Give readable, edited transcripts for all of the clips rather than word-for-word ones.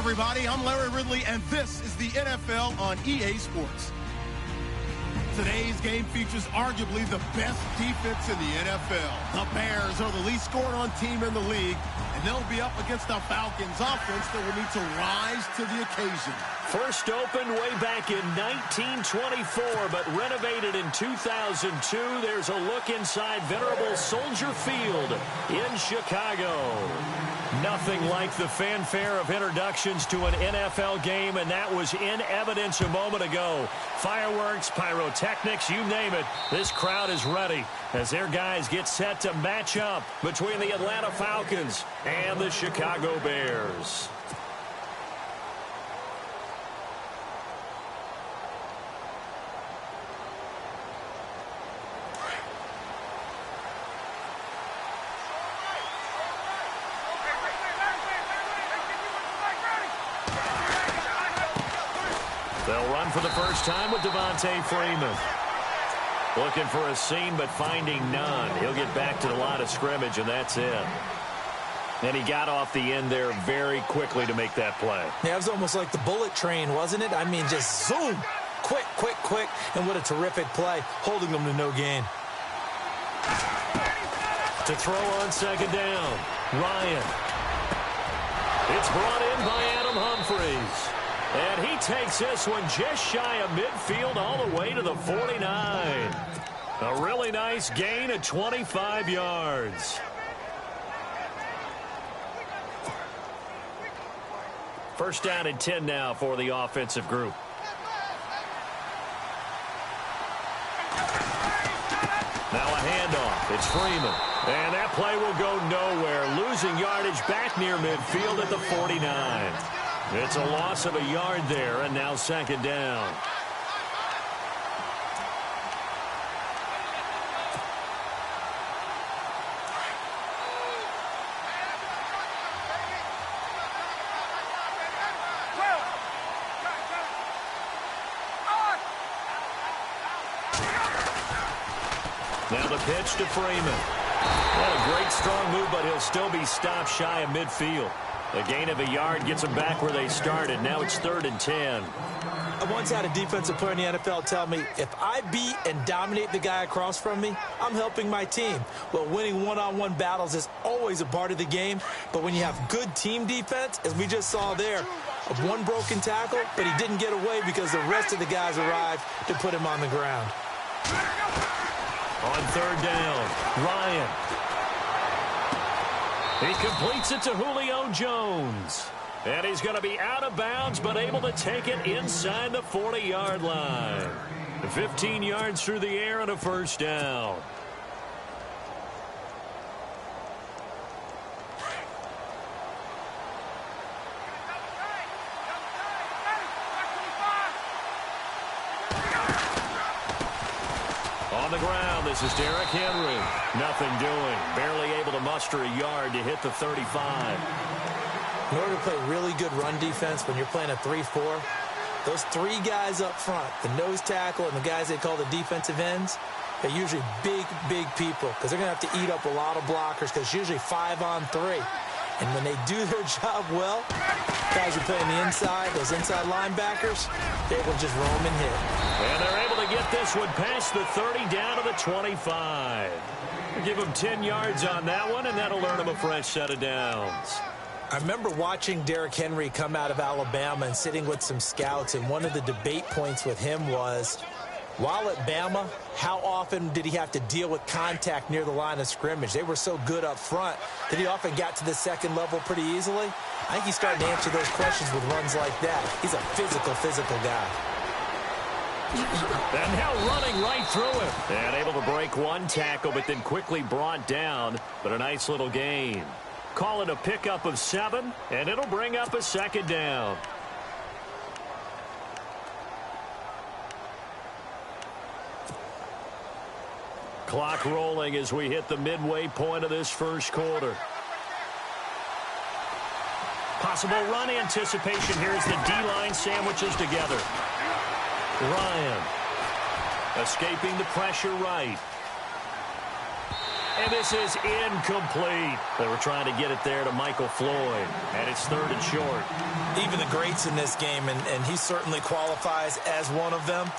everybody, I'm Larry Ridley, and this is the NFL on EA Sports. Today's game features arguably the best defense in the NFL. The Bears are the least scored-on team in the league, and they'll be up against the Falcons' offense that will need to rise to the occasion. First opened way back in 1924, but renovated in 2002. There's a look inside venerable Soldier Field in Chicago. Nothing like the fanfare of introductions to an NFL game, and that was in evidence a moment ago. Fireworks, pyrotechnics, you name it. This crowd is ready as their guys get set to match up between the Atlanta Falcons and the Chicago Bears. They'll run for the first time with Devontae Freeman. Looking for a seam, but finding none. He'll get back to the line of scrimmage, and that's it. And he got off the end there very quickly to make that play. Yeah, it was almost like the bullet train, wasn't it? I mean, just zoom. Quick, quick, quick. And what a terrific play, holding them to no gain. To throw on second down, Ryan. It's brought in by Adam Humphries. And he takes this one just shy of midfield all the way to the 49. A really nice gain of 25 yards. First down and 10 now for the offensive group. Now a handoff. It's Freeman. And that play will go nowhere. Losing yardage back near midfield at the 49. It's a loss of a yard there, and now second down. Now the pitch to Freeman. What a great strong move, but he'll still be stopped shy of midfield. A gain of a yard gets them back where they started. Now it's 3rd and 10. I once had a defensive player in the NFL tell me, if I beat and dominate the guy across from me, I'm helping my team. Well, winning one-on-one battles is always a part of the game, but when you have good team defense, as we just saw there, of one broken tackle, but he didn't get away because the rest of the guys arrived to put him on the ground. On 3rd down, Ryan. He completes it to Julio Jones. And he's going to be out of bounds, but able to take it inside the 40-yard line. 15 yards through the air and a first down. On the ground, this is Derrick Henry. Nothing doing. Barely able to muster a yard to hit the 35. In order to play really good run defense when you're playing a 3-4, those three guys up front, the nose tackle and the guys they call the defensive ends, they're usually big, big people because they're going to have to eat up a lot of blockers because it's usually 5-on-3. And when they do their job well, guys who play on the inside, those inside linebackers, they're able to just roam and hit. And they're able to get this one past the 30 down to the 25. Give them 10 yards on that one, and that'll earn them a fresh set of downs. I remember watching Derrick Henry come out of Alabama and sitting with some scouts, and one of the debate points with him was, while at Bama, how often did he have to deal with contact near the line of scrimmage? They were so good up front that he often got to the second level pretty easily. I think he's starting to answer those questions with runs like that. He's a physical guy. And now running right through him. And able to break one tackle, but then quickly brought down. But a nice little gain. Call it a pickup of 7, and it'll bring up a second down. Clock rolling as we hit the midway point of this first quarter. Possible run anticipation here as the D-line sandwiches together. Ryan escaping the pressure right. And this is incomplete. They were trying to get it there to Michael Floyd. And it's 3rd and short. Even the greats in this game, and he certainly qualifies as one of them,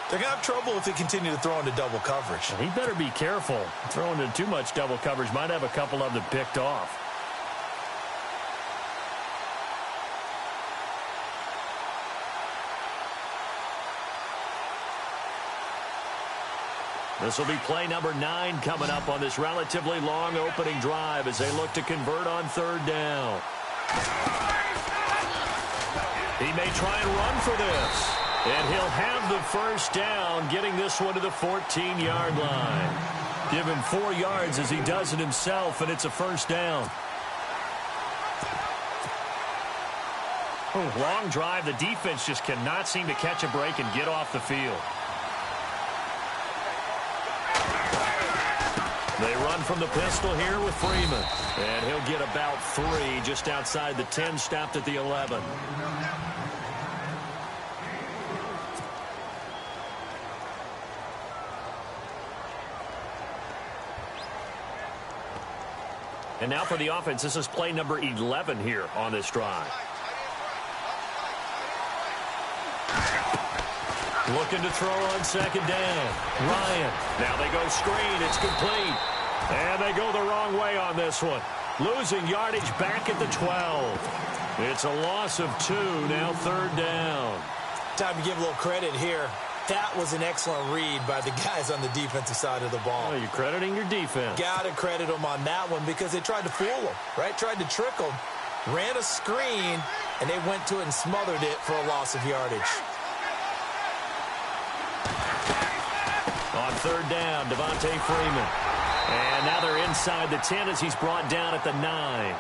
they're going to have trouble if they continue to throw into double coverage. He better be careful. Throwing into too much double coverage might have a couple of them picked off. This will be play number 9 coming up on this relatively long opening drive as they look to convert on 3rd down. He may try and run for this. And he'll have the 1st down, getting this one to the 14-yard line. Give him 4 yards as he does it himself, and it's a 1st down. Long drive. The defense just cannot seem to catch a break and get off the field. They run from the pistol here with Freeman. And he'll get about 3 just outside the 10, stopped at the 11. And now for the offense, this is play number 11 here on this drive. Looking to throw on 2nd down. Ryan. Now they go screen. It's complete. And they go the wrong way on this one. Losing yardage back at the 12. It's a loss of 2. Now 3rd down. Time to give a little credit here. That was an excellent read by the guys on the defensive side of the ball. Oh, you're crediting your defense. Got to credit them on that one because they tried to fool them, right? Tried to trick them. Ran a screen, and they went to it and smothered it for a loss of yardage. On 3rd down, Devontae Freeman. And now they're inside the 10 as he's brought down at the 9.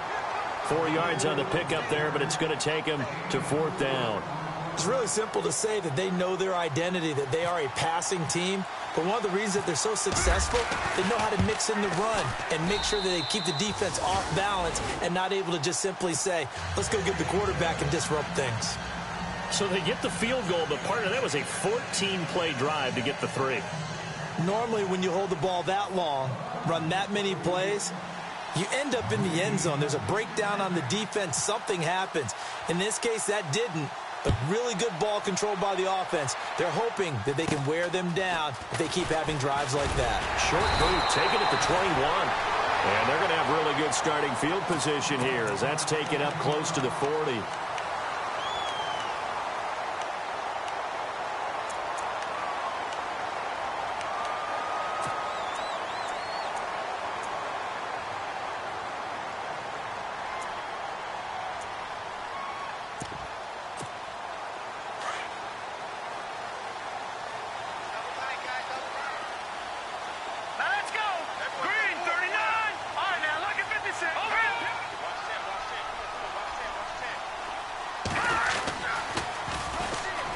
4 yards on the pickup there, but it's going to take him to 4th down. It's really simple to say that they know their identity, that they are a passing team. But one of the reasons that they're so successful, they know how to mix in the run and make sure that they keep the defense off balance and not able to just simply say, let's go get the quarterback and disrupt things. So they get the field goal, but part of that was a 14-play drive to get the 3. Normally when you hold the ball that long, run that many plays, you end up in the end zone. There's a breakdown on the defense. Something happens. In this case, that didn't. But really good ball control by the offense. They're hoping that they can wear them down if they keep having drives like that. Short boot, taken at the 21. And they're going to have really good starting field position here as that's taken up close to the 40.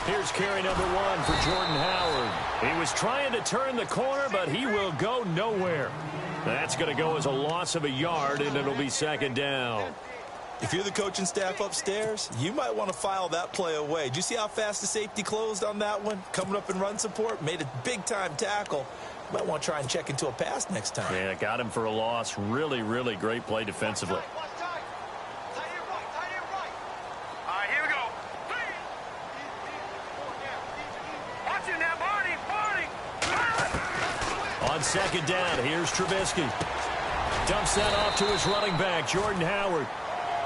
Here's carry number 1 for Jordan Howard. He was trying to turn the corner, but he will go nowhere. That's going to go as a loss of a yard, and it'll be 2nd down. If you're the coaching staff upstairs, you might want to file that play away. Did you see how fast the safety closed on that one? Coming up in run support, made a big-time tackle. You might want to try and check into a pass next time. Yeah, got him for a loss. Really, really great play defensively. On 2nd down, here's Trubisky. Dumps that off to his running back, Jordan Howard.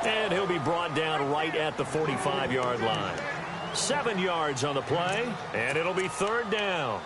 And he'll be brought down right at the 45-yard line. 7 yards on the play, and it'll be 3rd down.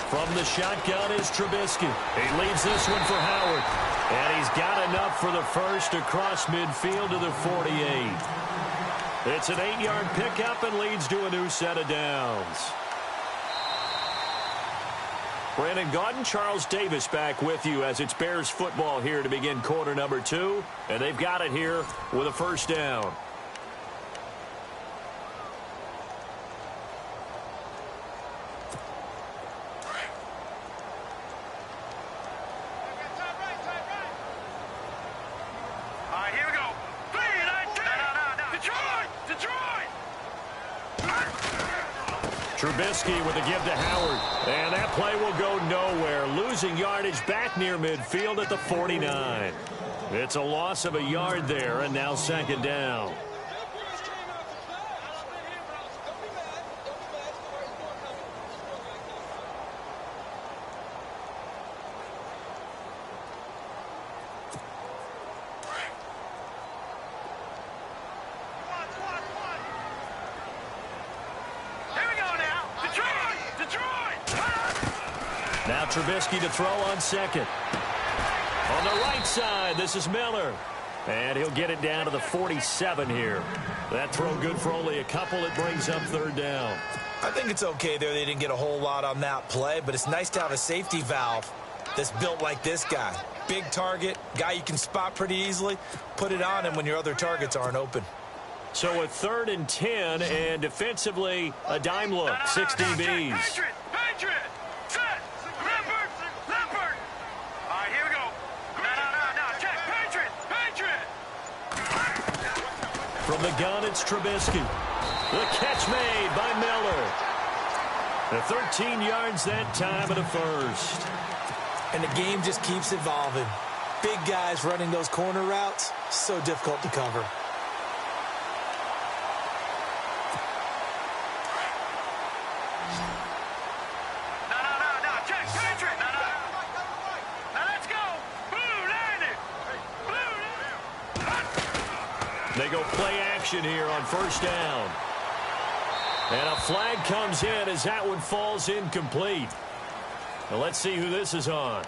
From the shotgun is Trubisky. He leads this one for Howard. And he's got enough for the first across midfield to the 48. It's an 8-yard pickup and leads to a new set of downs. Brandon Gaudin, Charles Davis back with you as it's Bears football here to begin quarter number 2. And they've got it here with a first down. Trubisky with a give to Howard. And that play will go nowhere. Losing yardage back near midfield at the 49. It's a loss of a yard there, and now second down. Now Trubisky to throw on second. On the right side, this is Miller. And he'll get it down to the 47 here. That throw good for only a couple. It brings up third down. I think it's okay there. They didn't get a whole lot on that play, but it's nice to have a safety valve that's built like this guy. Big target, guy you can spot pretty easily. Put it on him when your other targets aren't open. So a 3rd and 10, and defensively, a dime look, 6 DBs. From the gun, it's Trubisky. The catch made by Miller. The 13 yards that time of the first. And the game just keeps evolving. Big guys running those corner routes, so difficult to cover. They go play action here on first down. And a flag comes in as that one falls incomplete. Now let's see who this is on.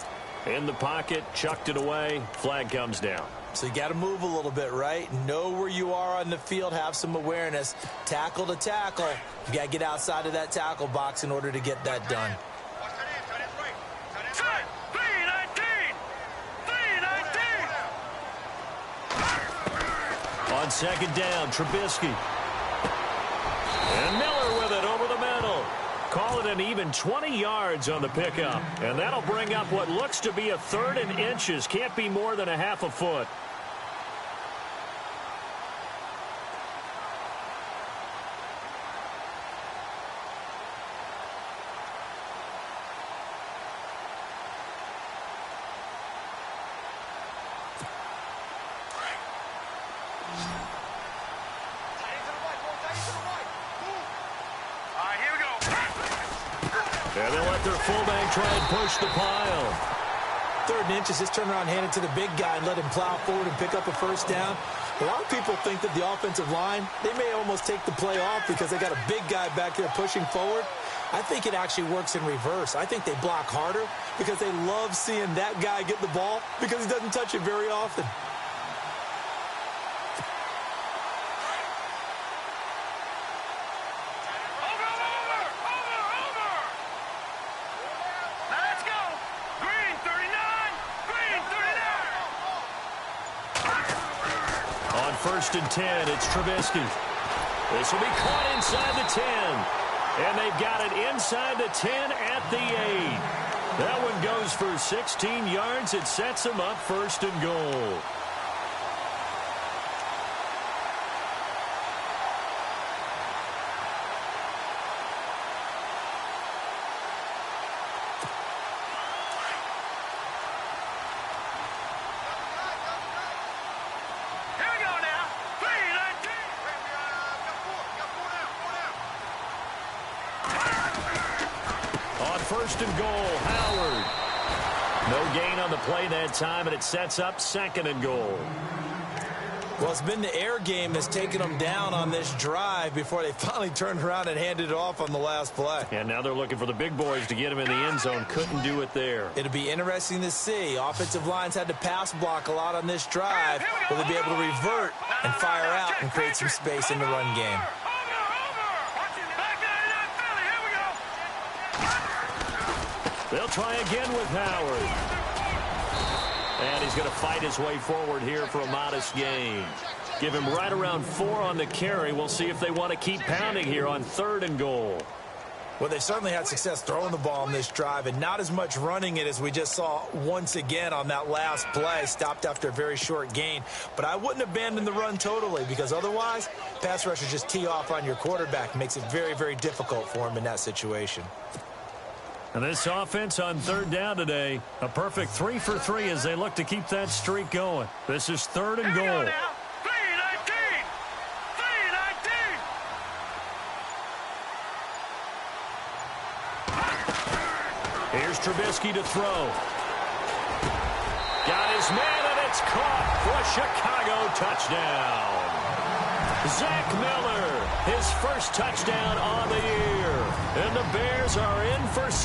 In the pocket, chucked it away, flag comes down. So you got to move a little bit, right? Know where you are on the field, have some awareness. Tackle to tackle. You got to get outside of that tackle box in order to get that done. On second down, Trubisky. And Miller with it over the middle. Call it an even 20 yards on the pickup. And that'll bring up what looks to be a 3rd and inches. Can't be more than a half a foot. And they'll let their fullback try and push the pile. 3rd and inches, just turn around, hand it to the big guy, and let him plow forward and pick up a first down. A lot of people think that the offensive line, they may almost take the play off because they got a big guy back there pushing forward. I think it actually works in reverse. I think they block harder because they love seeing that guy get the ball because he doesn't touch it very often. First and 10, it's Trubisky. This will be caught inside the 10. And they've got it inside the 10 at the 8. That one goes for 16 yards. It sets them up 1st and goal. First and goal, Howard. No gain on the play that time, and it sets up 2nd and goal. Well, it's been the air game that's taken them down on this drive before they finally turned around and handed it off on the last play. And now they're looking for the big boys to get him in the end zone. Couldn't do it there. It'll be interesting to see. Offensive lines had to pass block a lot on this drive. Will they be able to revert and fire out and create some space in the run game? They'll try again with Howard. And he's going to fight his way forward here for a modest gain. Give him right around 4 on the carry. We'll see if they want to keep pounding here on 3rd and goal. Well, they certainly had success throwing the ball on this drive and not as much running it as we just saw once again on that last play. Stopped after a very short gain. But I wouldn't abandon the run totally because otherwise, pass rushers just tee off on your quarterback. Makes it very, very difficult for him in that situation. And this offense on 3rd down today, a perfect 3 for 3 as they look to keep that streak going. This is 3rd and goal. Here's Trubisky to throw. Got his man, and it's caught for a Chicago touchdown. Zach Miller, his first touchdown on the year. And the Bears are in for 6.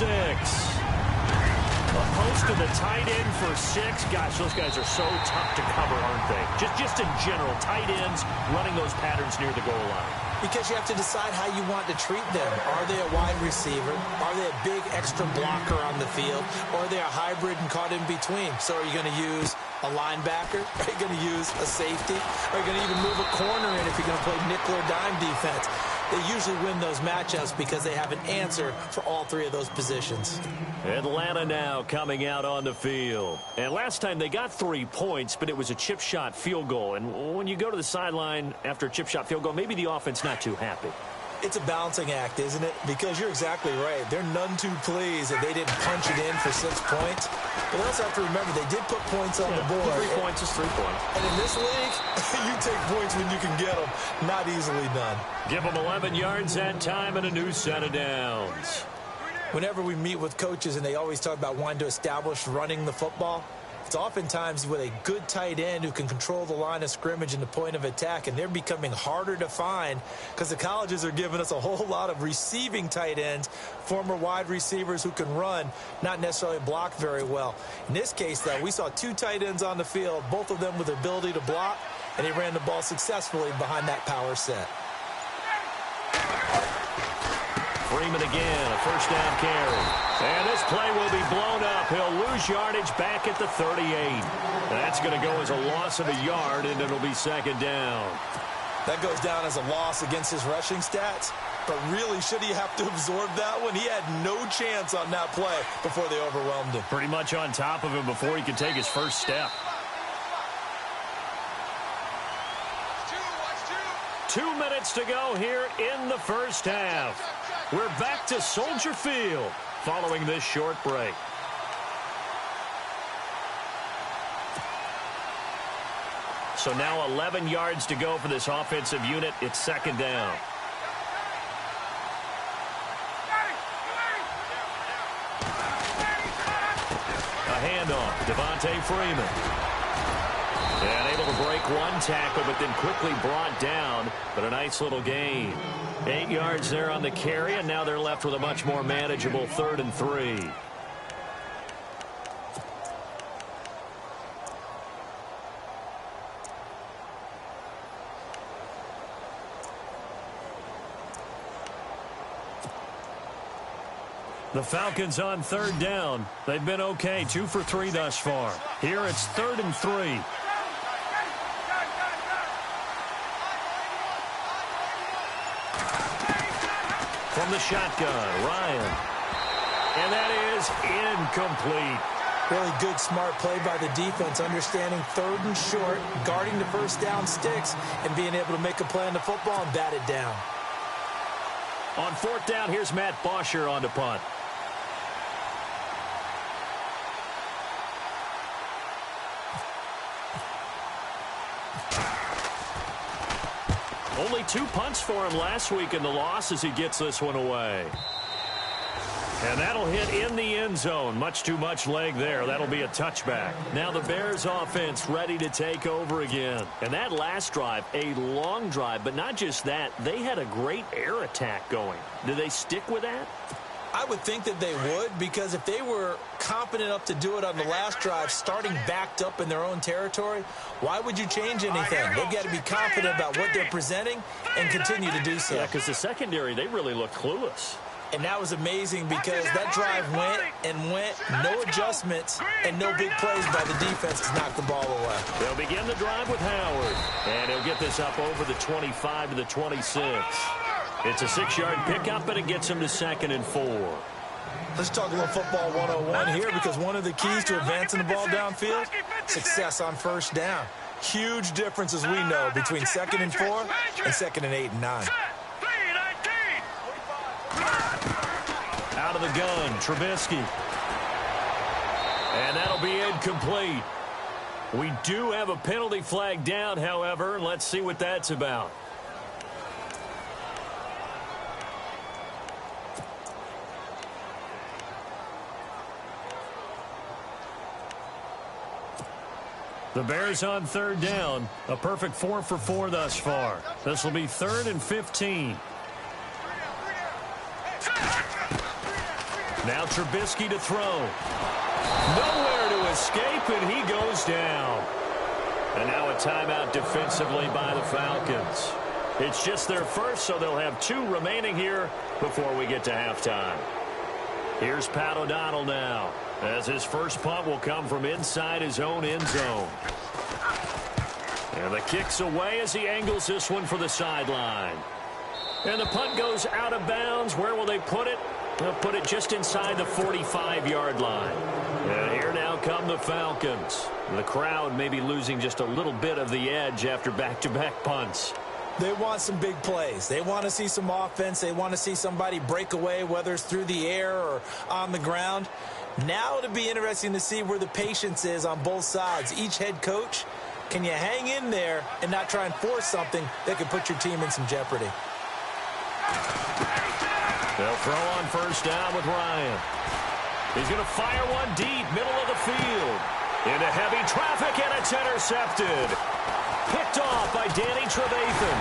Opposed to the tight end for 6. Gosh, those guys are so tough to cover, aren't they? Just in general, tight ends running those patterns near the goal line. Because you have to decide how you want to treat them. Are they a wide receiver? Are they a big extra blocker on the field? Or are they a hybrid and caught in between? So are you going to use a linebacker? Are you going to use a safety? Are you going to even move a corner in if you're going to play nickel or dime defense? They usually win those matchups because they have an answer for all 3 of those positions. Atlanta now coming out on the field. And last time they got 3 points, but it was a chip shot field goal. And when you go to the sideline after a chip shot field goal, maybe the offense not too happy. It's a balancing act, isn't it? Because you're exactly right. They're none too pleased that they didn't punch it in for 6 points. But they also have to remember they did put points on the board. 3 points is 3 points. And in this league, you take points when you can get them. Not easily done. Give them 11 yards that time and a new set of downs. Whenever we meet with coaches and they always talk about wanting to establish running the football, it's oftentimes with a good tight end who can control the line of scrimmage and the point of attack, and they're becoming harder to find because the colleges are giving us a whole lot of receiving tight ends, former wide receivers who can run, not necessarily block very well. In this case, though, we saw 2 tight ends on the field, both of them with the ability to block, and he ran the ball successfully behind that power set. Freeman again, a first down carry. And this play will be blown up. He'll lose yardage back at the 38. That's going to go as a loss of a yard, and it'll be 2nd down. That goes down as a loss against his rushing stats. But really, should he have to absorb that one? He had no chance on that play before they overwhelmed him. Pretty much on top of him before he could take his first step. 2 minutes to go here in the first half. We're back to Soldier Field following this short break. So now 11 yards to go for this offensive unit. It's 2nd down. A handoff, Devontae Freeman. And able to break 1 tackle, but then quickly brought down. But a nice little gain. 8 yards there on the carry, and now they're left with a much more manageable 3rd and 3. The Falcons on 3rd down. They've been okay, 2 for 3 thus far. Here it's 3rd and 3. From the shotgun, Ryan. And that is incomplete. Really good, smart play by the defense, understanding 3rd and short, guarding the first down sticks, and being able to make a play on the football and bat it down. On 4th down, here's Matt Bosher on the punt. Only 2 punts for him last week in the loss as he gets this one away. And that'll hit in the end zone. Much too much leg there. That'll be a touchback. Now the Bears offense ready to take over again. And that last drive, a long drive, but not just that. They had a great air attack going. Do they stick with that? I would think that they would, because if they were confident enough to do it on the last drive, starting backed up in their own territory, why would you change anything? They've got to be confident about what they're presenting and continue to do so. Yeah, because the secondary, they really look clueless. And that was amazing because that drive went, no adjustments, and no big plays by the defense to knock the ball away. They'll begin the drive with Howard, and he'll get this up over the 25 to the 26. It's a 6-yard pickup, and it gets him to 2nd and 4. Let's talk a little football 101 here, because one of the keys to advancing the ball downfield, success on first down. Huge difference, as we know, between 2nd and 4 and 2nd and 8 and 9. Out of the gun, Trubisky. And that'll be incomplete. We do have a penalty flag down, however. Let's see what that's about. The Bears on 3rd down. A perfect 4 for 4 thus far. This will be 3rd and 15. Now Trubisky to throw. Nowhere to escape, and he goes down. And now a timeout defensively by the Falcons. It's just their first, so they'll have 2 remaining here before we get to halftime. Here's Pat O'Donnell now, as his first punt will come from inside his own end zone. And the kick's away as he angles this one for the sideline. And the punt goes out of bounds. Where will they put it? They'll put it just inside the 45-yard line. And here now come the Falcons. The crowd may be losing just a little bit of the edge after back-to-back punts. They want some big plays. They want to see some offense. They want to see somebody break away, whether it's through the air or on the ground. Now it'll be interesting to see where the patience is on both sides. Each head coach, can you hang in there and not try and force something that could put your team in some jeopardy? They'll throw on first down with Ryan. He's going to fire one deep, middle of the field. Into heavy traffic, and it's intercepted. Picked off by Danny Trevathan.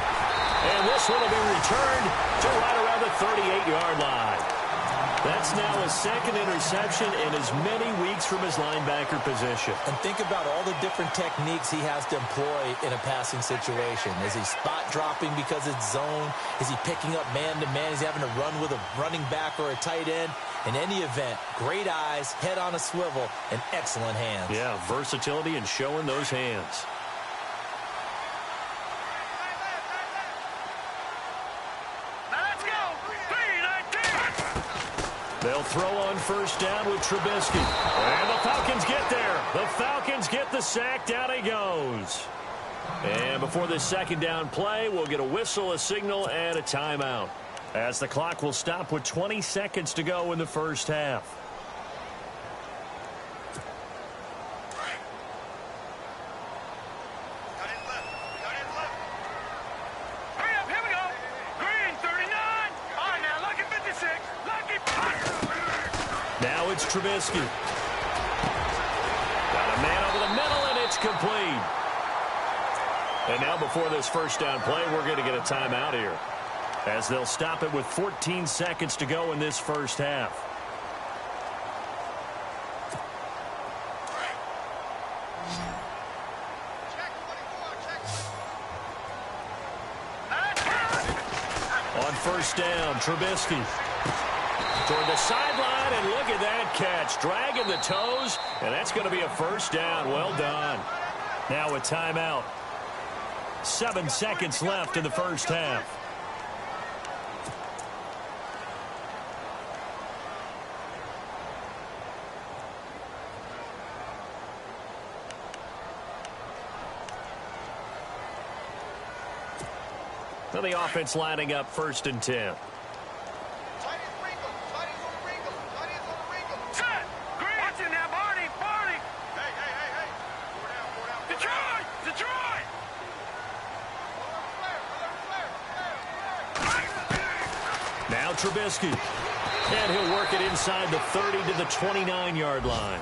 And this one will be returned to right around the 38-yard line. That's now his 2nd interception in as many weeks from his linebacker position. And think about all the different techniques he has to employ in a passing situation. Is he spot dropping because it's zone? Is he picking up man-to-man? Is he having to run with a running back or a tight end? In any event, great eyes, head on a swivel, and excellent hands. Yeah, versatility and showing those hands. They'll throw on first down with Trubisky. And the Falcons get there. The Falcons get the sack. Down he goes. And before this 2nd down play, we'll get a whistle, a signal, and a timeout, as the clock will stop with 20 seconds to go in the first half. Now it's Trubisky. Got a man over the middle, and it's complete. And now before this first down play, we're going to get a timeout here, as they'll stop it with 14 seconds to go in this first half. On first down, Trubisky. Toward the sideline, and look at that catch. Dragging the toes, and that's going to be a first down. Well done. Now a timeout. 7 seconds left in the first half. Now the offense lining up 1st and 10. Now Trubisky. And he'll work it inside the 30 to the 29-yard line.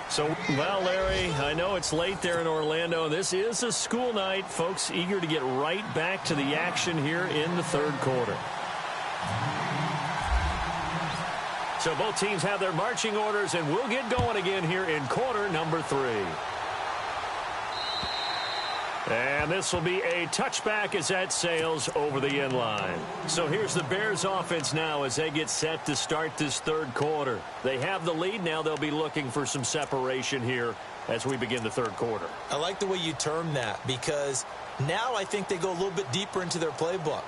So, well, Larry, I know it's late there in Orlando. This is a school night. Folks eager to get right back to the action here in the 3rd quarter. So both teams have their marching orders, and we'll get going again here in quarter number 3. And this will be a touchback as that sails over the end line. So here's the Bears offense now as they get set to start this third quarter. They have the lead. Now they'll be looking for some separation here as we begin the third quarter. I like the way you term that because now I think they go a little bit deeper into their playbook.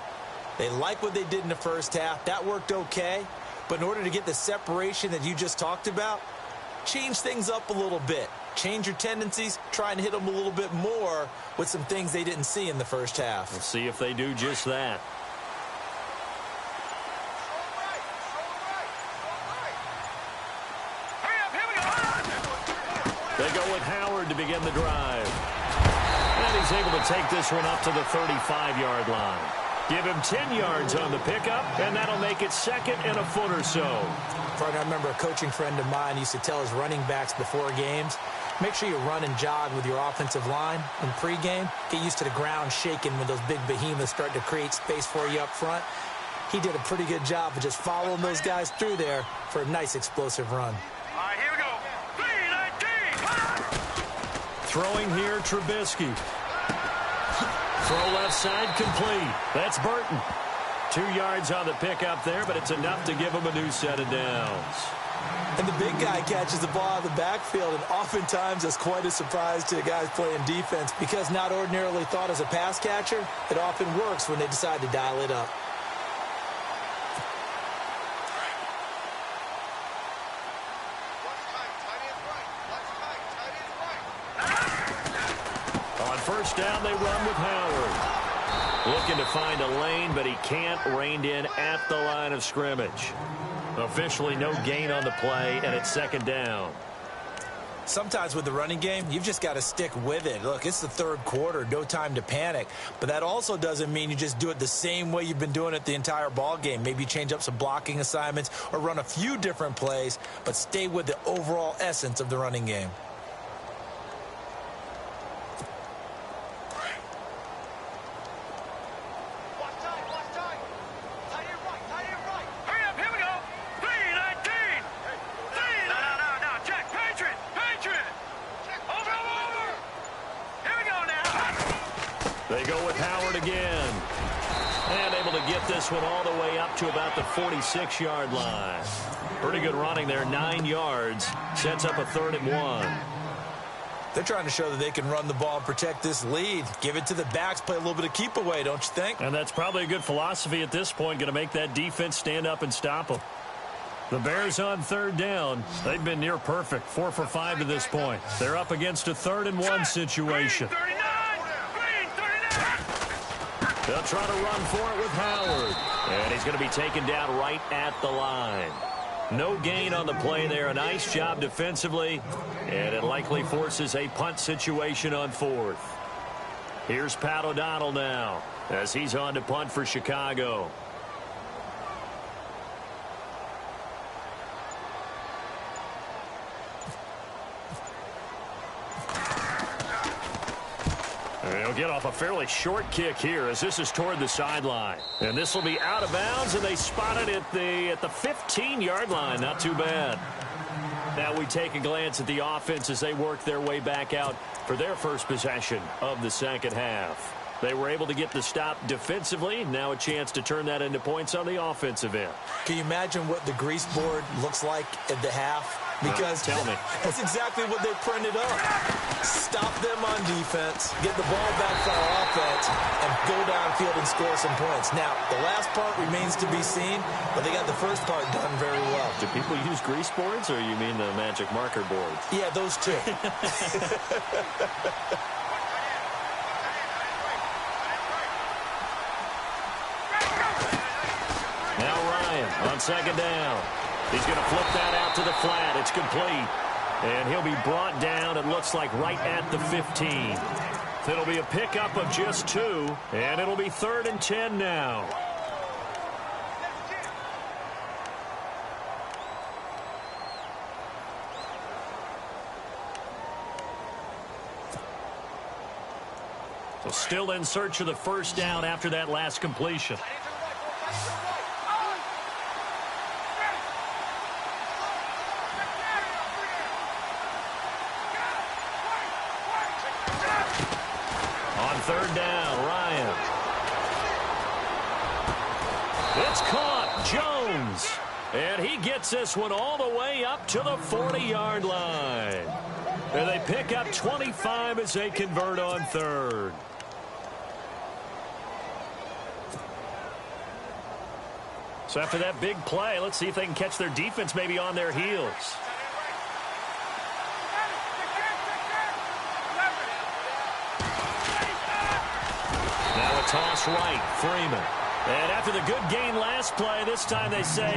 They like what they did in the first half. That worked okay. But in order to get the separation that you just talked about, change things up a little bit. Change your tendencies, try and hit them a little bit more with some things they didn't see in the first half. We'll see if they do just that. They go with Howard to begin the drive. And he's able to take this one up to the 35-yard line. Give him 10 yards on the pickup, and that'll make it second and a foot or so. I remember a coaching friend of mine used to tell his running backs before games, make sure you run and jog with your offensive line in pregame. Get used to the ground shaking when those big behemoths start to create space for you up front. He did a pretty good job of just following those guys through there for a nice explosive run. All right, here we go. 3-19. Throwing here, Trubisky. Throw left side, complete. That's Burton. 2 yards on the pickup there, but it's enough to give him a new set of downs. And the big guy catches the ball out of the backfield, and oftentimes that's quite a surprise to the guys playing defense because not ordinarily thought as a pass catcher, it often works when they decide to dial it up. On first down, they run with Howard. Looking to find a lane, but he can't. Reined in at the line of scrimmage. Officially no gain on the play, and it's second down. Sometimes with the running game, you've just got to stick with it. Look, it's the third quarter, no time to panic. But that also doesn't mean you just do it the same way you've been doing it the entire ball game. Maybe change up some blocking assignments or run a few different plays, but stay with the overall essence of the running game. They go with Howard again. And able to get this one all the way up to about the 46-yard line. Pretty good running there, 9 yards. Sets up a 3rd and 1. They're trying to show that they can run the ball and protect this lead. Give it to the backs, play a little bit of keep away, don't you think? And that's probably a good philosophy at this point, going to make that defense stand up and stop them. The Bears on 3rd down. They've been near perfect, 4 for 5 to this point. They're up against a 3rd and 1 situation. They'll try to run for it with Howard. And he's going to be taken down right at the line. No gain on the play there. A nice job defensively. And it likely forces a punt situation on 4th. Here's Pat O'Donnell now as he's on to punt for Chicago. They'll get off a fairly short kick here as this is toward the sideline. And this will be out of bounds, and they spot it at the 15-yard line. Not too bad. Now we take a glance at the offense as they work their way back out for their first possession of the second half. They were able to get the stop defensively. Now a chance to turn that into points on the offensive end. Can you imagine what the grease board looks like at the half? Because tell me. That's exactly what they printed up. Stop them on defense, get the ball back for our offense, and go downfield and score some points. Now, the last part remains to be seen, but they got the first part done very well. Do people use grease boards, or you mean the magic marker boards? Yeah, those two. Now Ryan on second down. He's going to flip that out to the flat. It's complete. And he'll be brought down, it looks like, right at the 15. It'll be a pickup of just 2, and it'll be 3rd and 10 now. So still in search of the first down after that last completion. On third down. Ryan. It's caught. Jones. And he gets this one all the way up to the 40-yard line. And they pick up 25 as they convert on third. So after that big play, let's see if they can catch their defense maybe on their heels. Now a toss right, Freeman. And after the good gain last play, this time they say,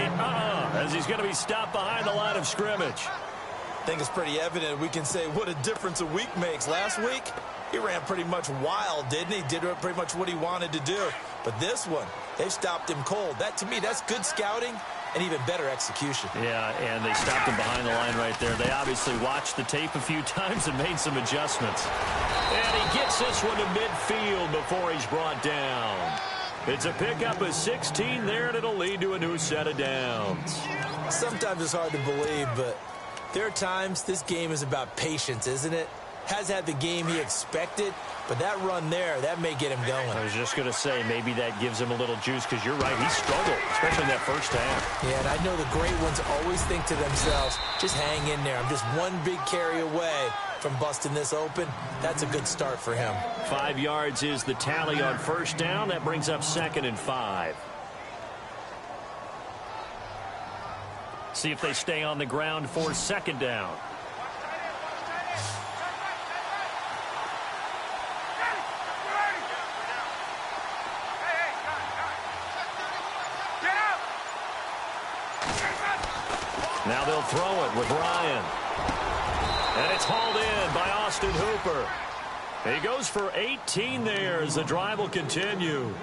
as he's going to be stopped behind the line of scrimmage. I think it's pretty evident we can say what a difference a week makes. Last week, he ran pretty much wild, didn't he? Did pretty much what he wanted to do. But this one, they stopped him cold. That, to me, that's good scouting and even better execution. Yeah, and they stopped him behind the line right there. They obviously watched the tape a few times and made some adjustments. And he gets this one to midfield before he's brought down. It's a pickup of 16 there, and it'll lead to a new set of downs. Sometimes it's hard to believe, but there are times this game is about patience, isn't it? Has had the game he expected, but that run there, that may get him going. I was just going to say, maybe that gives him a little juice, because you're right, he struggled, especially in that first half. Yeah, and I know the great ones always think to themselves, just hang in there. I'm just one big carry away from busting this open. That's a good start for him. 5 yards is the tally on first down. That brings up 2nd and 5. See if they stay on the ground for 2nd down. Now they'll throw it with Ryan. And it's hauled in by Austin Hooper. He goes for 18 there as the drive will continue.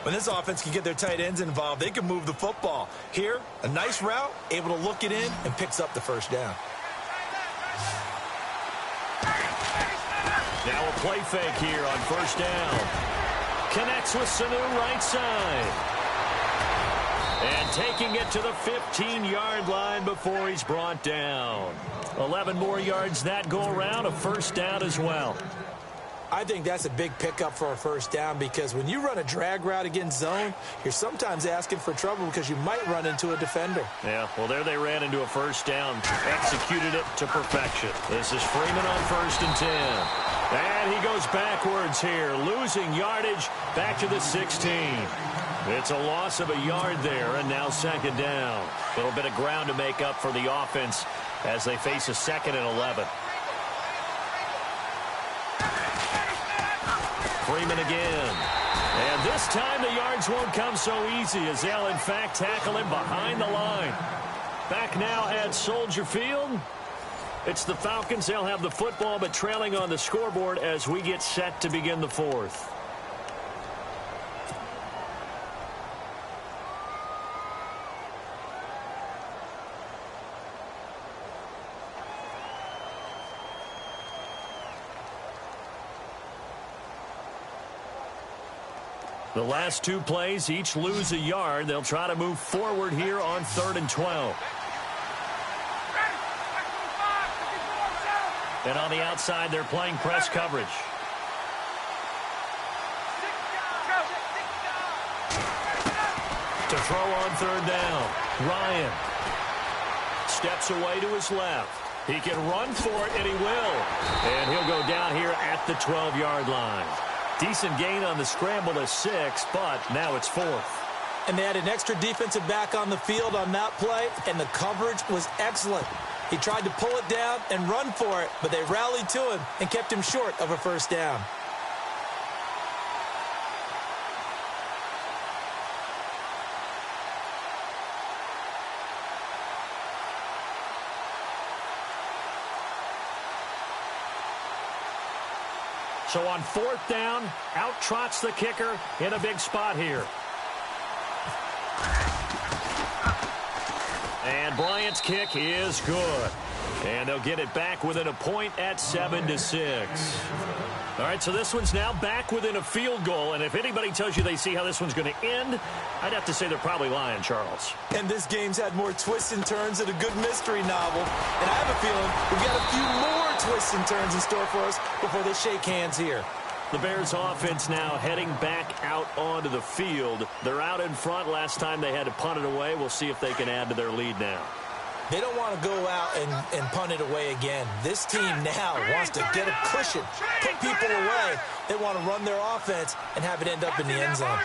When this offense can get their tight ends involved, they can move the football. Here, a nice route, able to look it in, and picks up the first down. Now a play fake here on first down. Connects with Sanu right side. And taking it to the 15-yard line before he's brought down. 11 more yards that go around, a first down as well. I think that's a big pickup for a first down because when you run a drag route against zone, you're sometimes asking for trouble because you might run into a defender. Yeah, well, there they ran into a first down, executed it to perfection. This is Freeman on 1st and 10. And he goes backwards here, losing yardage back to the 16. It's a loss of a yard there, and now 2nd down. A little bit of ground to make up for the offense as they face a 2nd and 11. Freeman again. And this time the yards won't come so easy as they'll, in fact, tackle him behind the line. Back now at Soldier Field. It's the Falcons. They'll have the football, but trailing on the scoreboard as we get set to begin the 4th. The last 2 plays each lose a yard. They'll try to move forward here on 3rd and 12. And on the outside, they're playing press coverage. To throw on 3rd down, Ryan steps away to his left. He can run for it, and he will. And he'll go down here at the 12-yard line. Decent gain on the scramble to 6, but now it's 4th. And they had an extra defensive back on the field on that play, and the coverage was excellent. He tried to pull it down and run for it, but they rallied to him and kept him short of a first down. So on 4th down, out trots the kicker in a big spot here. And Bryant's kick is good. And they'll get it back within a point at 7-6. All right, so this one's now back within a field goal. And if anybody tells you they see how this one's going to end, I'd have to say they're probably lying, Charles. And this game's had more twists and turns than a good mystery novel. And I have a feeling we've got a few more twists and turns in store for us before they shake hands here. The Bears offense now heading back out onto the field. They're out in front. Last time they had to punt it away. We'll see if they can add to their lead now. They don't want to go out and punt it away again. This team now wants to get a cushion, put people away. They want to run their offense and have it end up in the end zone.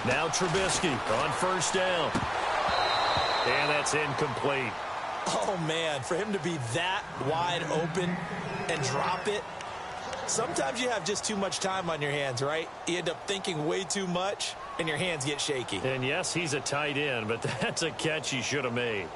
Now Trubisky on first down. And that's incomplete. Oh, man, for him to be that wide open and drop it, sometimes you have just too much time on your hands, right? You end up thinking way too much, and your hands get shaky. And, yes, he's a tight end, but that's a catch he should have made.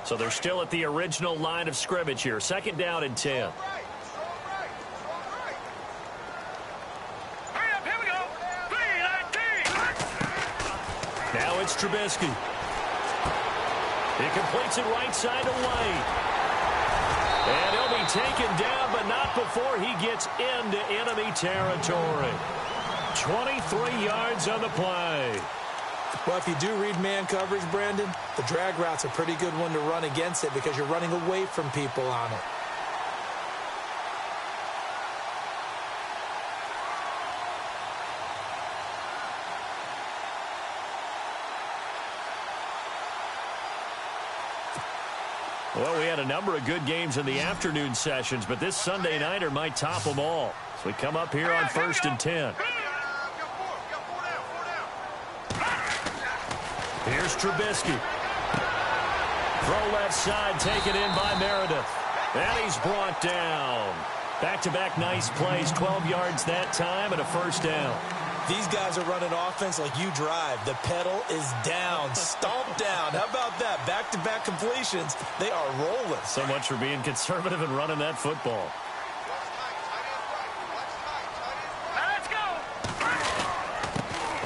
So they're still at the original line of scrimmage here. Second down and 10. Now it's Trubisky. He completes it right side to White. And he'll be taken down, but not before he gets into enemy territory. 23 yards on the play. Well, if you do read man coverage, Brandon, the drag route's a pretty good one to run against it because you're running away from people on it. Well, we had a number of good games in the afternoon sessions, but this Sunday nighter might top them all. So we come up here on 1st and 10. Here's Trubisky. Throw left side, taken in by Meredith. And he's brought down. Back-to-back nice plays, 12 yards that time and a first down. These guys are running offense like you drive. The pedal is down, stomp down. How about that? Back-to-back completions. They are rolling. So much for being conservative and running that football. Let's go.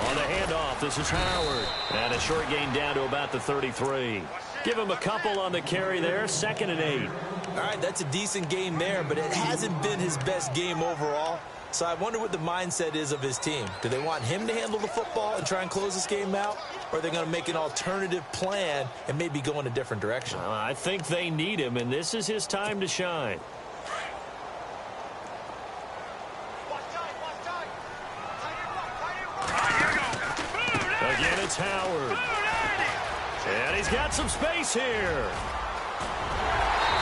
On the handoff, this is Howard. And a short gain down to about the 33. Give him a couple on the carry there. 2nd and 8. All right, that's a decent game there, but it hasn't been his best game overall. So I wonder what the mindset is of his team. Do they want him to handle the football and try and close this game out? Or are they going to make an alternative plan and maybe go in a different direction? I think they need him, and this is his time to shine. Again, it's Howard. And he's got some space here.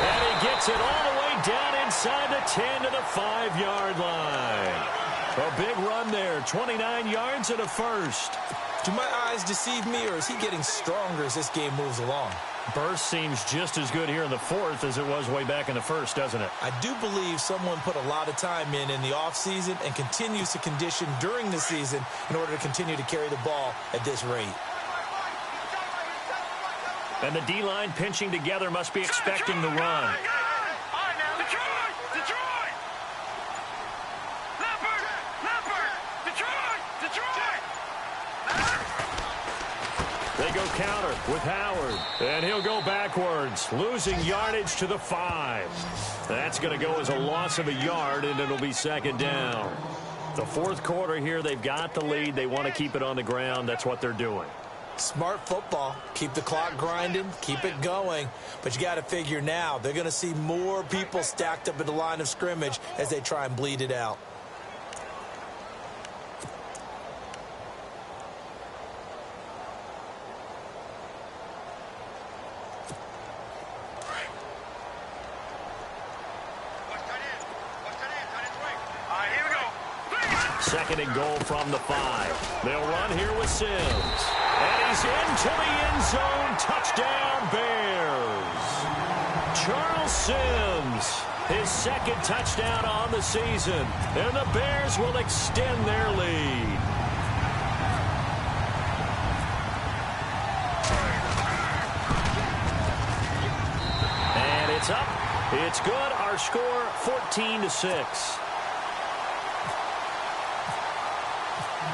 And he gets it all the way down inside the 10 to the 5-yard line. A big run there, 29 yards and a first. Do my eyes deceive me, or is he getting stronger as this game moves along? Burst seems just as good here in the 4th as it was way back in the 1st, doesn't it? I do believe someone put a lot of time in the offseason and continues to condition during the season in order to continue to carry the ball at this rate. And the D-line pinching together must be expecting the run. They go counter with Howard. And he'll go backwards, losing yardage to the 5. That's going to go as a loss of a yard, and it'll be 2nd down. The 4th quarter here, they've got the lead. They want to keep it on the ground. That's what they're doing. Smart football. Keep the clock grinding. Keep it going. But you got to figure now, they're going to see more people stacked up at the line of scrimmage as they try and bleed it out. Second and goal from the 5. They'll run here with Sims. And he's into the end zone. Touchdown, Bears. Charles Sims, his 2nd touchdown on the season. And the Bears will extend their lead. And it's up. It's good. Our score, 14-6.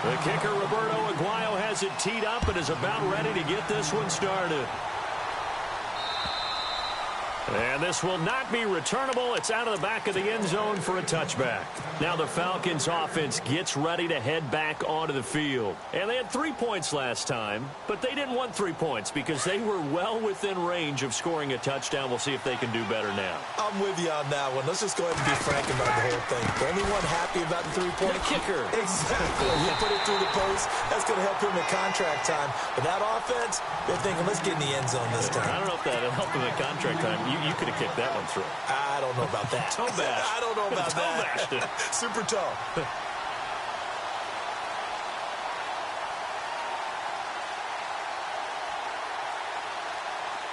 The kicker, Roberto Aguayo, has it teed up and is about ready to get this one started. And this will not be returnable. It's out of the back of the end zone for a touchback. Now the Falcons offense gets ready to head back onto the field. And they had 3 points last time, but they didn't want 3 points because they were well within range of scoring a touchdown. We'll see if they can do better now. I'm with you on that one. Let's just go ahead and be frank about the whole thing. The only one happy about the 3-point The kicker. Exactly. You put it through the post. That's going to help him in contract time. But that offense, they're thinking, let's get in the end zone this time. I don't know if that helped him in contract time. You could have kicked that one through. I don't know about that. Toe bash. I don't know about Toe that. bashed it. Super toe.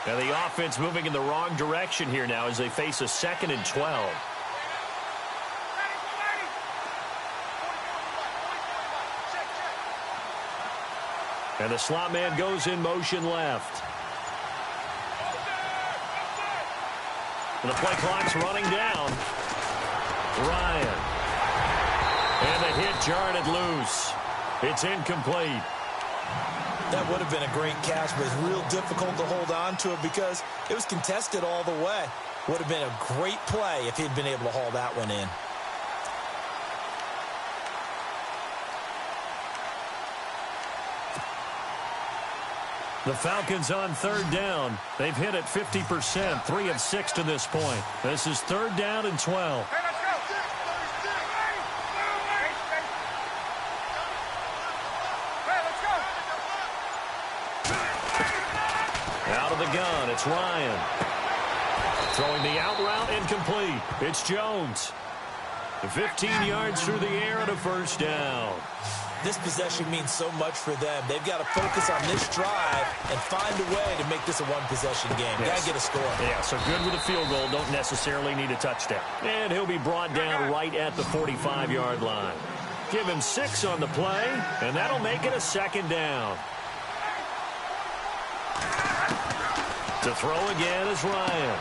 Now the offense moving in the wrong direction here now as they face a 2nd and 12. And the slot man goes in motion left. And the play clock's running down. Ryan. And the hit jarred it loose. It's incomplete. That would have been a great catch, but it's real difficult to hold on to it because it was contested all the way. Would have been a great play if he'd been able to haul that one in. The Falcons on 3rd down. They've hit it 50%, 3 of 6 to this point. This is 3rd down and 12. Hey, let's go. Hey, let's go. Out of the gun, it's Ryan. Throwing the out route incomplete. It's Jones. 15 yards through the air and a 1st down. This possession means so much for them. They've got to focus on this drive and find a way to make this a one-possession game. Yes. Got to get a score. Yeah, so good with a field goal. Don't necessarily need a touchdown. And he'll be brought down right at the 45-yard line. Give him 6 on the play, and that'll make it a 2nd down. To throw again is Ryan.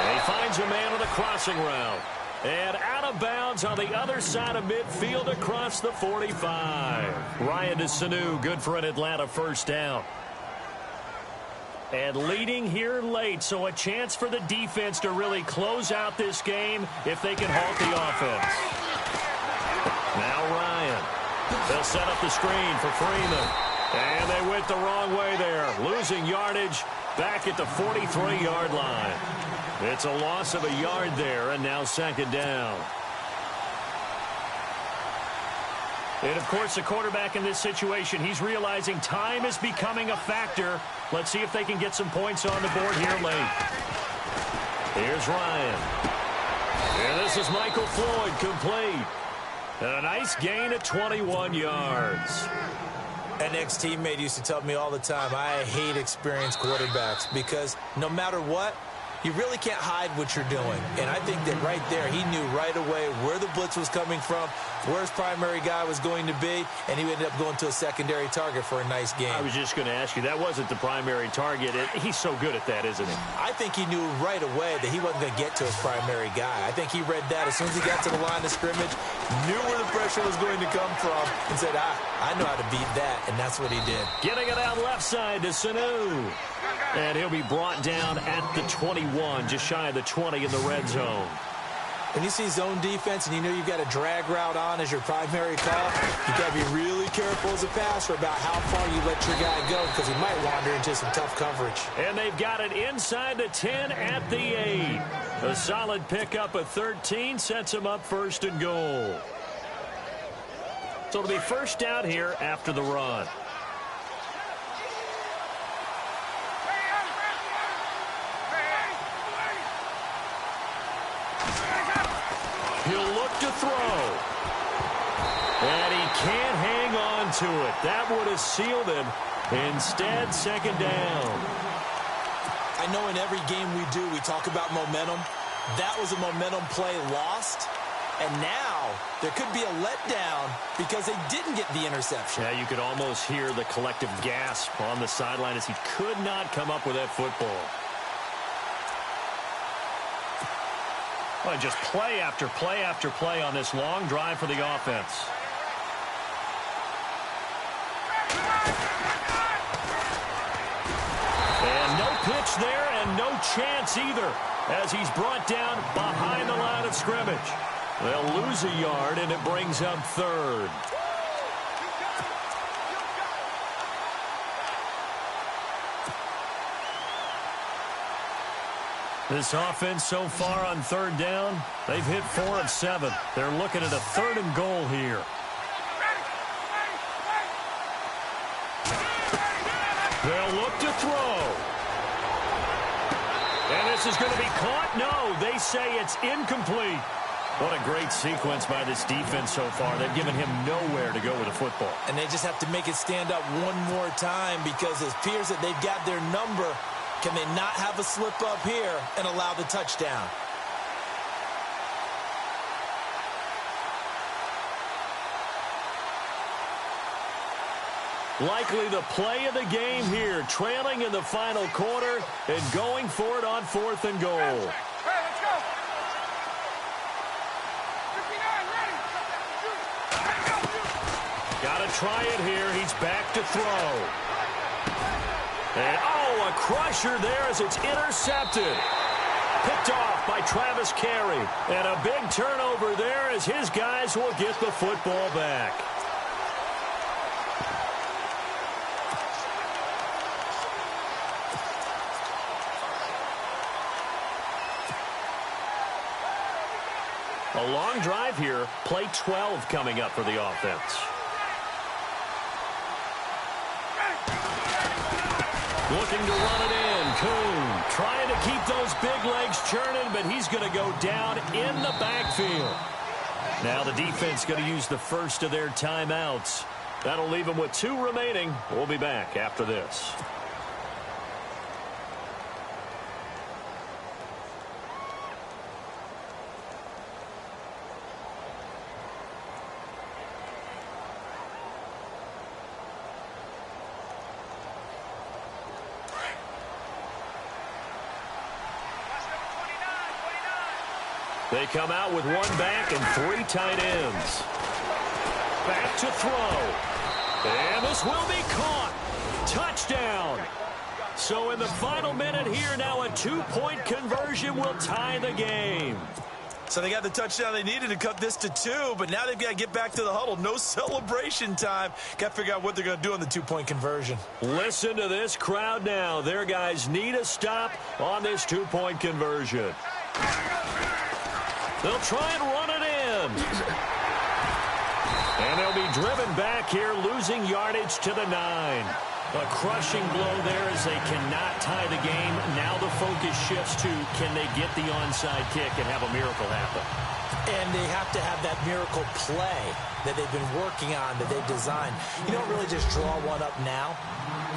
And he finds a man on a crossing route. And out of bounds on the other side of midfield across the 45. Ryan to Sanu, good for an Atlanta 1st down. And leading here late, so a chance for the defense to really close out this game if they can halt the offense. Now Ryan. They'll set up the screen for Freeman. And they went the wrong way there, losing yardage back at the 43-yard line. It's a loss of a yard there, and now 2nd down. And, of course, the quarterback in this situation, he's realizing time is becoming a factor. Let's see if they can get some points on the board here late. Here's Ryan. And this is Michael Floyd, complete. And a nice gain at 21 yards. An ex-teammate used to tell me all the time, I hate experienced quarterbacks because no matter what, you really can't hide what you're doing. And I think that right there, he knew right away where the blitz was coming from, where his primary guy was going to be, and he ended up going to a secondary target for a nice game. I was just going to ask you, that wasn't the primary target. He's so good at that, isn't he? I think he knew right away that he wasn't going to get to his primary guy. I think he read that as soon as he got to the line of scrimmage, knew where the pressure was going to come from, and said, I know how to beat that, and that's what he did. Getting it out left side to Sanu. And he'll be brought down at the 21, just shy of the 20 in the red zone. When you see zone defense and you know you've got a drag route on as your primary call, you've got to be really careful as a passer about how far you let your guy go because he might wander into some tough coverage. And they've got it inside the 10 at the 8. A solid pickup of 13 sets him up 1st and goal. So it'll be 1st down here after the run. He'll look to throw. And he can't hang on to it. That would have sealed him. Instead, 2nd down. I know in every game we do, we talk about momentum. That was a momentum play lost. And now there could be a letdown because they didn't get the interception. Yeah, you could almost hear the collective gasp on the sideline as he could not come up with that football. Well, just play after play after play on this long drive for the offense. And no pitch there and no chance either as he's brought down behind the line of scrimmage. They'll lose a yard, and it brings up third. This offense so far on third down, they've hit 4 of 7. They're looking at a 3rd and goal here. They'll look to throw. And this is going to be caught. No, they say it's incomplete. What a great sequence by this defense so far. They've given him nowhere to go with the football. And they just have to make it stand up one more time because it appears that they've got their number. Can they not have a slip up here and allow the touchdown? Likely the play of the game here, trailing in the final quarter and going for it on 4th and goal. Hey, let's go. 59, ready. Got to try it here. He's back to throw. And, oh, a crusher there as it's intercepted. Picked off by Travis Carey. And a big turnover there as his guys will get the football back. A long drive here. Play 12 coming up for the offense. Looking to run it in. Kuhn trying to keep those big legs churning, but he's going to go down in the backfield. Now the defense going to use the first of their timeouts. That'll leave them with 2 remaining. We'll be back after this. They come out with 1 back and 3 tight ends. Back to throw. And this will be caught. Touchdown. So in the final minute here, now a 2-point conversion will tie the game. So they got the touchdown they needed to cut this to 2, but now they've got to get back to the huddle. No celebration time. Got to figure out what they're going to do on the 2-point conversion. Listen to this crowd now. Their guys need a stop on this 2-point conversion. They'll try and run it in. And they'll be driven back here, losing yardage to the 9. A crushing blow there as they cannot tie the game. Now the focus shifts to, can they get the onside kick and have a miracle happen? And they have to have that miracle play that they've been working on, that they've designed. You don't really just draw one up now.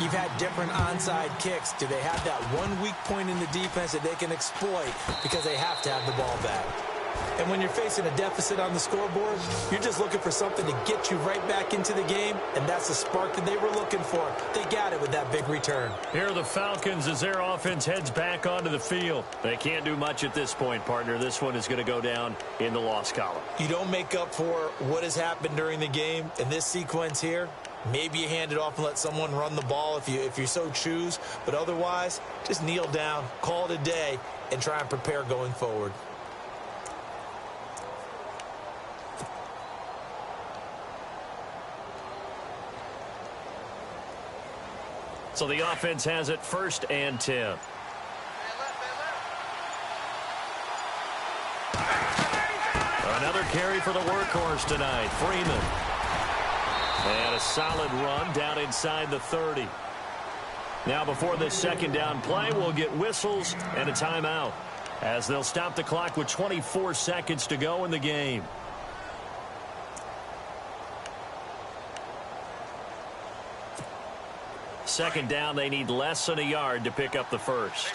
You've had different onside kicks. Do they have that one weak point in the defense that they can exploit because they have to have the ball back? And when you're facing a deficit on the scoreboard, you're just looking for something to get you right back into the game, and that's the spark that they were looking for. They got it with that big return. Here are the Falcons as their offense heads back onto the field. They can't do much at this point, partner. This one is going to go down in the loss column. You don't make up for what has happened during the game in this sequence here. Maybe you hand it off and let someone run the ball if you so choose. But otherwise, just kneel down, call it a day, and try and prepare going forward. So the offense has it 1st and 10. Another carry for the workhorse tonight, Freeman. And a solid run down inside the 30. Now before this 2nd down play, we'll get whistles and a timeout as they'll stop the clock with 24 seconds to go in the game. Second down, they need less than a yard to pick up the first.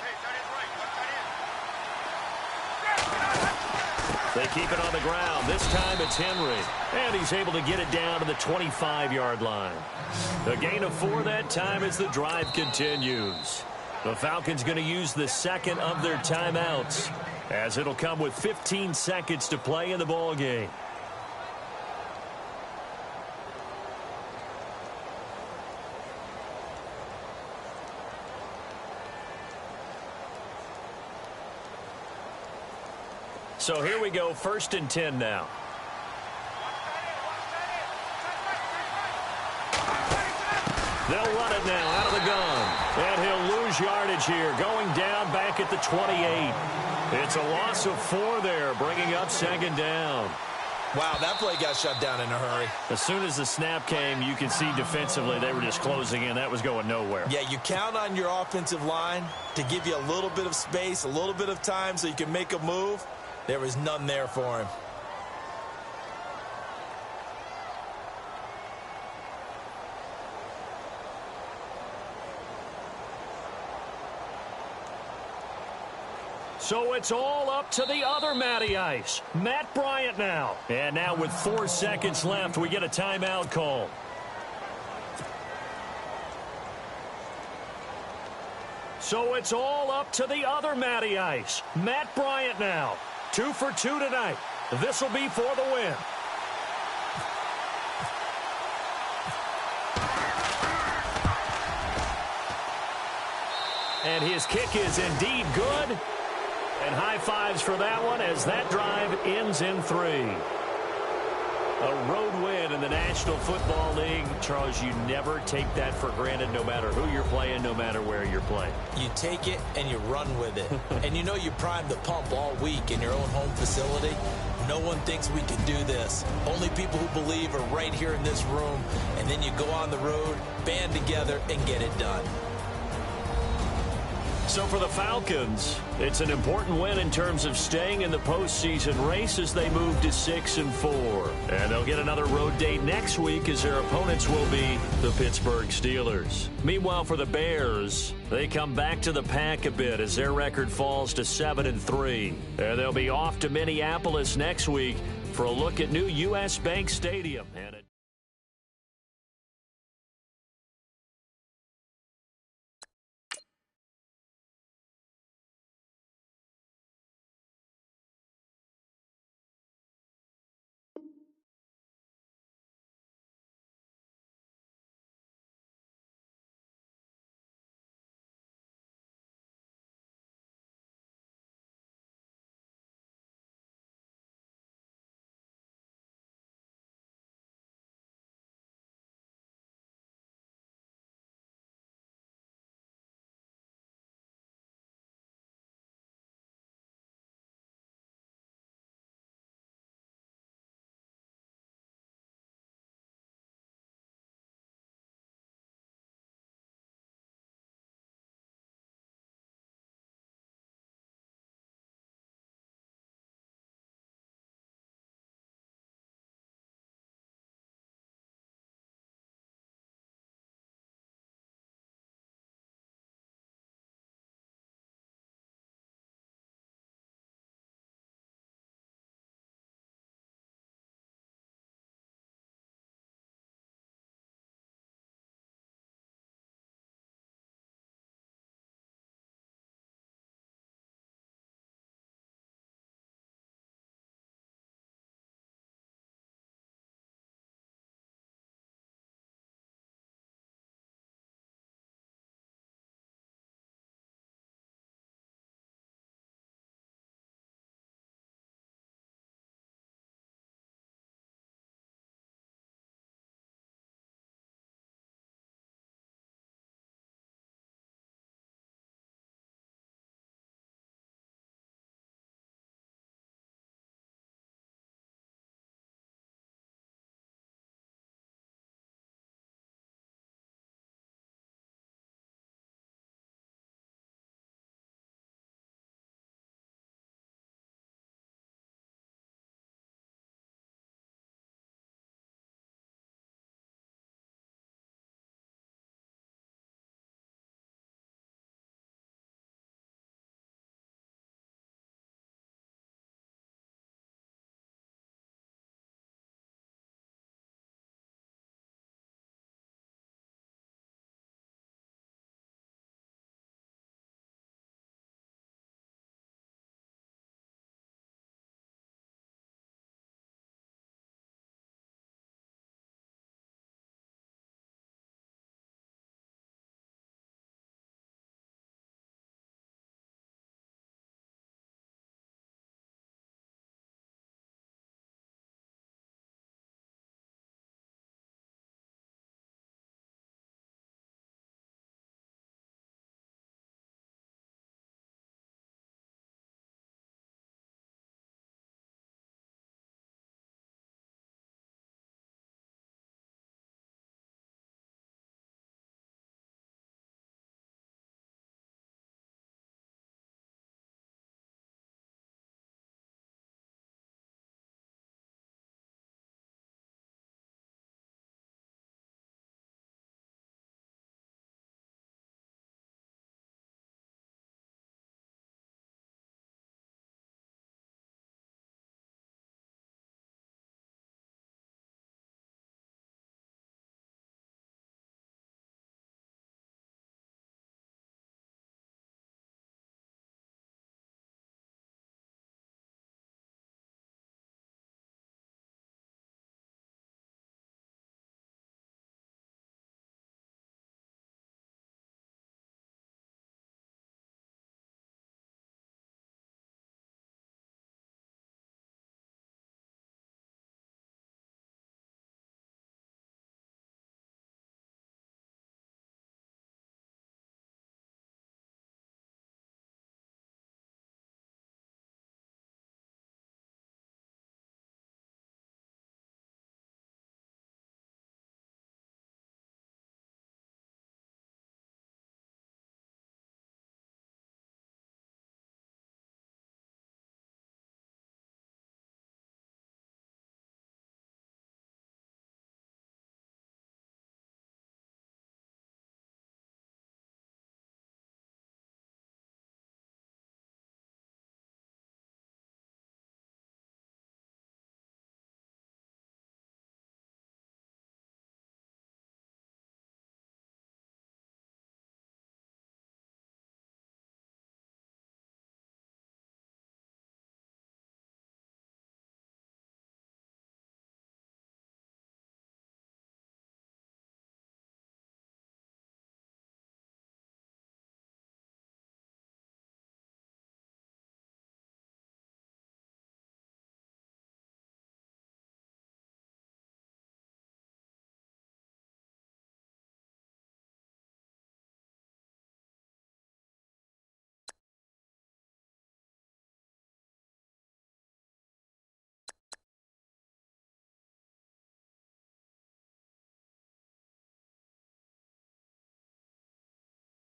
They keep it on the ground. This time it's Henry. And he's able to get it down to the 25-yard line. A gain of 4 that time as the drive continues. The Falcons going to use the 2nd of their timeouts as it'll come with 15 seconds to play in the ball game. So here we go, 1st and 10 now. They'll run it now out of the gun. And he'll lose yardage here, going down back at the 28. It's a loss of 4 there, bringing up 2nd down. Wow, that play got shut down in a hurry. As soon as the snap came, you could see defensively they were just closing in. That was going nowhere. Yeah, you count on your offensive line to give you a little bit of space, a little bit of time so you can make a move. There was none there for him. So it's all up to the other Matty Ice, Matt Bryant now. And now with 4 seconds left, we get a timeout call. So it's all up to the other Matty Ice, Matt Bryant now. 2 for 2 tonight. This will be for the win. And his kick is indeed good. And high fives for that one as that drive ends in 3. A road win in the National Football League. Charles, you never take that for granted no matter who you're playing, no matter where you're playing. You take it and you run with it. And you know you primed the pump all week in your own home facility. No one thinks we can do this. Only people who believe are right here in this room. And then you go on the road, band together, and get it done. So for the Falcons, it's an important win in terms of staying in the postseason race as they move to 6-4. And they'll get another road date next week as their opponents will be the Pittsburgh Steelers. Meanwhile, for the Bears, they come back to the pack a bit as their record falls to 7-3. And they'll be off to Minneapolis next week for a look at new U.S. Bank Stadium. And